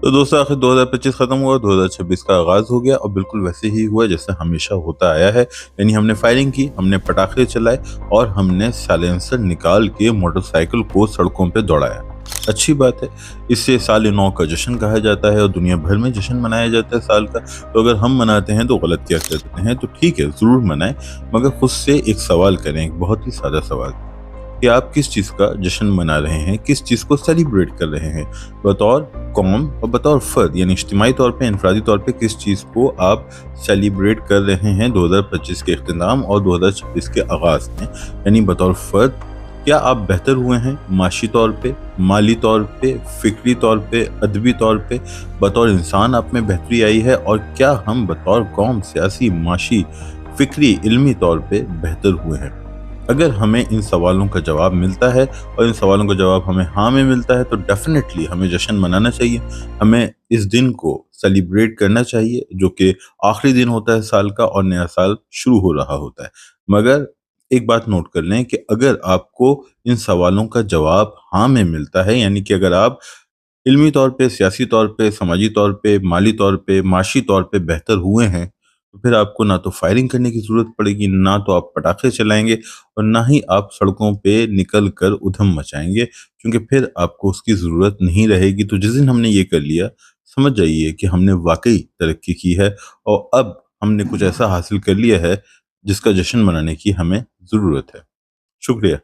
تو دوستوں آخر 2025 ختم ہوا، 2026 کا آغاز ہو گیا اور بالکل ویسے ہی ہوا جیسے ہمیشہ ہوتا آیا ہے۔ یعنی ہم نے فائرنگ کی، ہم نے پٹاخے چلائے اور ہم نے سائلنسر نکال کے موٹر سائیکل کو سڑکوں پہ دوڑایا۔ اچھی بات ہے، اس سے سال نو کا جشن کہا جاتا ہے اور دنیا بھر میں جشن منایا جاتا ہے سال کا۔ تو اگر ہم مناتے ہیں تو غلط کیا کرتے ہیں؟ تو ٹھیک ہے، ضرور منائیں، مگر خود سے ایک سوال کریں، ایک بہت ہی سادہ سوال کہ آپ کس چیز کا جشن منا رہے ہیں، کس چیز کو سیلیبریٹ کر رہے ہیں، بطور قوم اور بطور فرد، یعنی اجتماعی طور پہ، انفرادی طور پہ کس چیز کو آپ سیلیبریٹ کر رہے ہیں 2025 کے اختتام اور 2026 کے آغاز میں۔ یعنی بطور فرد کیا آپ بہتر ہوئے ہیں معاشی طور پہ، مالی طور پہ، فکری طور پہ، ادبی طور پہ؟ بطور انسان آپ میں بہتری آئی ہے؟ اور کیا ہم بطور قوم سیاسی، معاشی، فکری، علمی طور پہ بہتر ہوئے ہیں؟ اگر ہمیں ان سوالوں کا جواب ملتا ہے اور ان سوالوں کا جواب ہمیں ہاں میں ملتا ہے تو ڈیفینیٹلی ہمیں جشن منانا چاہیے، ہمیں اس دن کو سیلیبریٹ کرنا چاہیے جو کہ آخری دن ہوتا ہے سال کا اور نیا سال شروع ہو رہا ہوتا ہے۔ مگر ایک بات نوٹ کر لیں کہ اگر آپ کو ان سوالوں کا جواب ہاں میں ملتا ہے، یعنی کہ اگر آپ علمی طور پہ، سیاسی طور پہ، سماجی طور پہ، مالی طور پہ، معاشی طور پہ بہتر ہوئے ہیں، تو پھر آپ کو نہ تو فائرنگ کرنے کی ضرورت پڑے گی، نہ تو آپ پٹاخے چلائیں گے اور نہ ہی آپ سڑکوں پہ نکل کر ادھم مچائیں گے، کیونکہ پھر آپ کو اس کی ضرورت نہیں رہے گی۔ تو جس دن ہم نے یہ کر لیا، سمجھ جائیے کہ ہم نے واقعی ترقی کی ہے اور اب ہم نے کچھ ایسا حاصل کر لیا ہے جس کا جشن منانے کی ہمیں ضرورت ہے۔ شکریہ۔